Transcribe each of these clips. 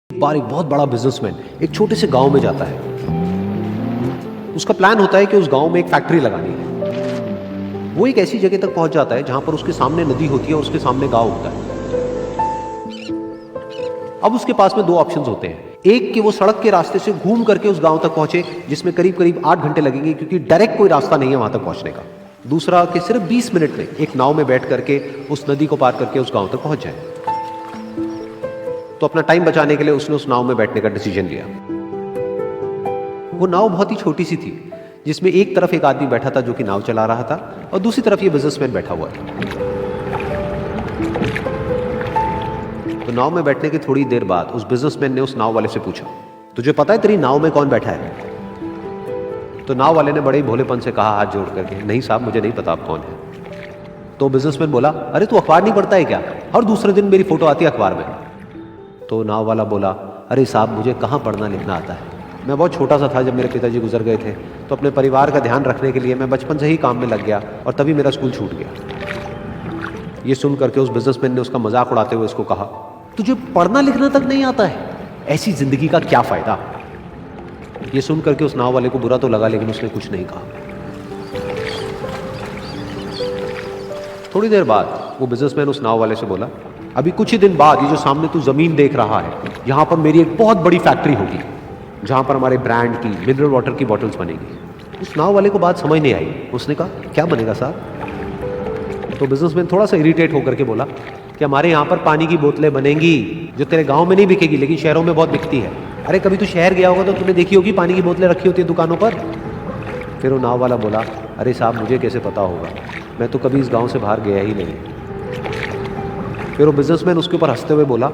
एक बार एक बहुत बड़ा बिजनेसमैन एक छोटे से गांव में जाता है। उसका प्लान होता है कि उस गांव में एक फैक्ट्री लगानी है। वो एक ऐसी जगह तक पहुंच जाता है जहां पर उसके सामने नदी होती है और उसके सामने गांव होता है। अब उसके पास में दो ऑप्शंस होते हैं। एक कि वो सड़क के रास्ते से घूम करके उस गांव तक पहुंचे, जिसमें करीब करीब 8 घंटे लगेंगे, क्योंकि डायरेक्ट कोई रास्ता नहीं है वहां तक पहुंचने का। दूसरा कि सिर्फ 20 मिनट में एक नाव में बैठ करके उस नदी को पार करके उस गांव तक पहुंच जाए। तो अपना टाइम बचाने के लिए उसने उस नाव में बैठने का डिसीजन लिया। वो नाव बहुत ही छोटी सी थी, जिसमें एक तरफ एक आदमी बैठा था जो कि नाव चला रहा था और दूसरी तरफ ये बिजनेसमैन बैठा हुआ था। तो नाव में बैठने की थोड़ी देर बाद उस बिजनेसमैन ने उस नाव वाले से पूछा, तुझे पता है तेरी नाव में कौन बैठा है? तो नाव वाले ने बड़े ही भोलेपन से कहा हाथ जोड़ करके, नहीं साहब मुझे नहीं पता आप कौन है। तो बिजनेसमैन बोला, अरे तू अखबार नहीं पढ़ता है क्या? हर दूसरे दिन मेरी फोटो आती है अखबार में। तो नाव वाला बोला, अरे साहब मुझे कहाँ पढ़ना लिखना आता है, मैं बहुत छोटा सा था जब मेरे पिताजी गुजर गए थे, तो अपने परिवार का ध्यान रखने के लिए मैं बचपन से ही काम में लग गया और तभी मेरा स्कूल छूट गया। ये सुन करके उस बिजनेसमैन ने उसका मजाक उड़ाते हुए इसको कहा, तुझे पढ़ना लिखना तक नहीं आता है, ऐसी जिंदगी का क्या फायदा? ये सुन करके उस नाव वाले को बुरा तो लगा, लेकिन उसने कुछ नहीं कहा। थोड़ी देर बाद वो बिजनेसमैन उस नाव वाले से बोला, अभी कुछ ही दिन बाद ये जो सामने तू जमीन देख रहा है, यहां पर मेरी एक बहुत बड़ी फैक्ट्री होगी जहां पर हमारे ब्रांड की मिनरल वाटर की बॉटल्स बनेगी। उस नाव वाले को बात समझ नहीं आई। उसने कहा, क्या बनेगा साहब? तो बिजनेसमैन थोड़ा सा इरिटेट होकर के बोला कि हमारे यहाँ पर पानी की बोतलें बनेंगी जो तेरे गांव में नहीं बिकेगी, लेकिन शहरों में बहुत बिकती है। अरे कभी तू शहर गया होगा तो तूने देखी होगी पानी की बोतलें रखी होती है दुकानों पर। फिर वो नाव वाला बोला, अरे साहब मुझे कैसे पता होगा, मैं तो कभी इस गाँव से बाहर गया ही नहीं। फिर वो बिजनेसमैन उसके ऊपर हंसते हुए बोला,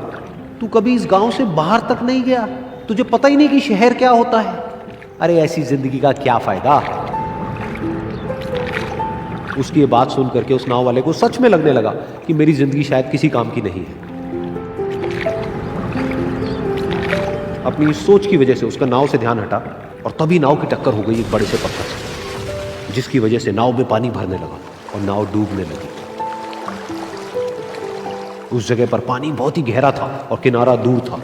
तू कभी इस गांव से बाहर तक नहीं गया, तुझे पता ही नहीं कि शहर क्या होता है? अरे ऐसी जिंदगी का क्या फायदा? उसकी ये बात सुन करके उस नाव वाले को सच में लगने लगा कि मेरी जिंदगी शायद किसी काम की नहीं है। अपनी सोच की वजह से उसका नाव से ध्यान हटा और तभी नाव की टक्कर हो गई एक बड़े से पत्थर से, जिसकी वजह से नाव में पानी भरने लगा और नाव डूबने लगी। उस जगह पर पानी बहुत ही गहरा था और किनारा दूर था।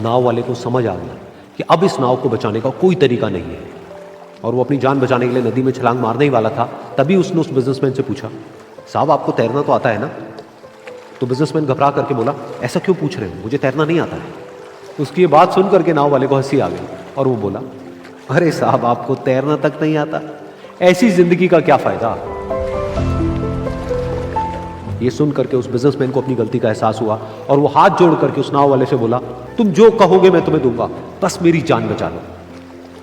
नाव वाले को समझ आ गया कि अब इस नाव को बचाने का कोई तरीका नहीं है और वो अपनी जान बचाने के लिए नदी में छलांग मारने ही वाला था। तभी उसने उस बिजनेसमैन से पूछा, साहब आपको तैरना तो आता है ना? तो बिजनेसमैन घबरा करके बोला, ऐसा क्यों पूछ रहे हो, मुझे तैरना नहीं आता है। उसकी ये बात सुन करके नाव वाले को हंसी आ गई और वो बोला, अरे साहब आपको तैरना तक नहीं आता, ऐसी जिंदगी का क्या फायदा? ये सुन करके उस बिजनेसमैन को अपनी गलती का एहसास हुआ और वो हाथ जोड़ करके उस नाव वाले से बोला, तुम जो कहोगे मैं तुम्हें दूंगा, बस मेरी जान बचा लो।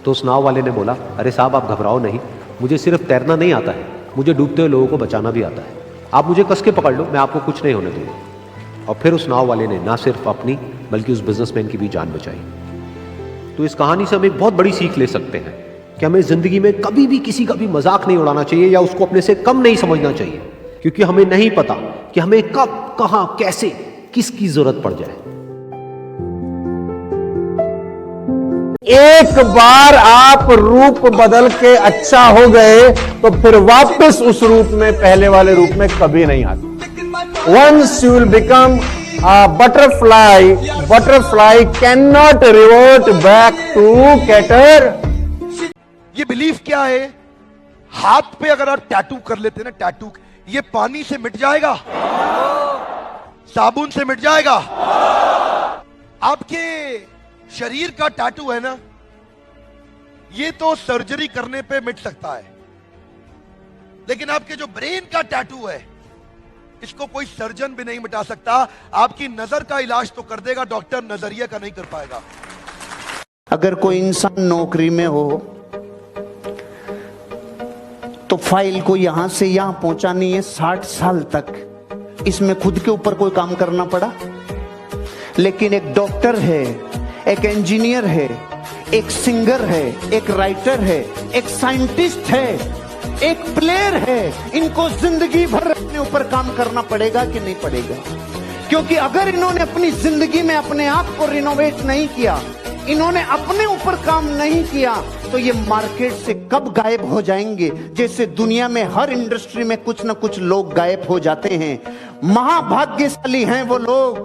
तो उस नाव वाले ने बोला, अरे साहब आप घबराओ नहीं, मुझे सिर्फ तैरना नहीं आता है, मुझे डूबते हुए लोगों को बचाना भी आता है। आप मुझे कस के पकड़ लो, मैं आपको कुछ नहीं होने दूंगा। और फिर उस नाव वाले ने ना सिर्फ अपनी बल्कि उस बिजनेसमैन की भी जान बचाई। तो इस कहानी से हम एक बहुत बड़ी सीख ले सकते हैं कि हमें जिंदगी में कभी भी किसी का भी मजाक नहीं उड़ाना चाहिए या उसको अपने से कम नहीं समझना चाहिए, क्योंकि हमें नहीं पता कि हमें कब कहां कैसे किसकी जरूरत पड़ जाए। एक बार आप रूप बदल के अच्छा हो गए तो फिर वापस उस रूप में, पहले वाले रूप में कभी नहीं आते। Once you will become a butterfly, butterfly cannot revert back to caterpillar. ये बिलीफ क्या है? हाथ पे अगर आप टैटू कर लेते ना, टैटू, ये पानी से मिट जाएगा, साबुन से मिट जाएगा। आपके शरीर का टैटू है ना, ये तो सर्जरी करने पे मिट सकता है, लेकिन आपके जो ब्रेन का टैटू है, इसको कोई सर्जन भी नहीं मिटा सकता। आपकी नजर का इलाज तो कर देगा डॉक्टर, नजरिया का नहीं कर पाएगा। अगर कोई इंसान नौकरी में हो तो फाइल को यहां से यहां पहुंचानी है 60 साल तक, इसमें खुद के ऊपर कोई काम करना पड़ा। लेकिन एक डॉक्टर है, एक इंजीनियर है, एक सिंगर है, एक राइटर है, एक साइंटिस्ट है, एक प्लेयर है, इनको जिंदगी भर अपने ऊपर काम करना पड़ेगा कि नहीं पड़ेगा? क्योंकि अगर इन्होंने अपनी जिंदगी में अपने आप को रिनोवेट नहीं किया, इन्होंने अपने ऊपर काम नहीं किया, तो ये मार्केट से कब गायब हो जाएंगे? जैसे दुनिया में हर इंडस्ट्री में कुछ ना कुछ लोग गायब हो जाते हैं। महाभाग्यशाली हैं वो लोग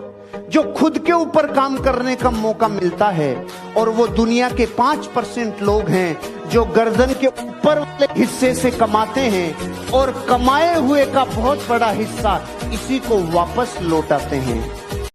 जो खुद के ऊपर काम करने का मौका मिलता है, और वो दुनिया के 5% लोग हैं जो गर्दन के ऊपर वाले हिस्से से कमाते हैं और कमाए हुए का बहुत बड़ा हिस्सा इसी को वापस लौटाते हैं।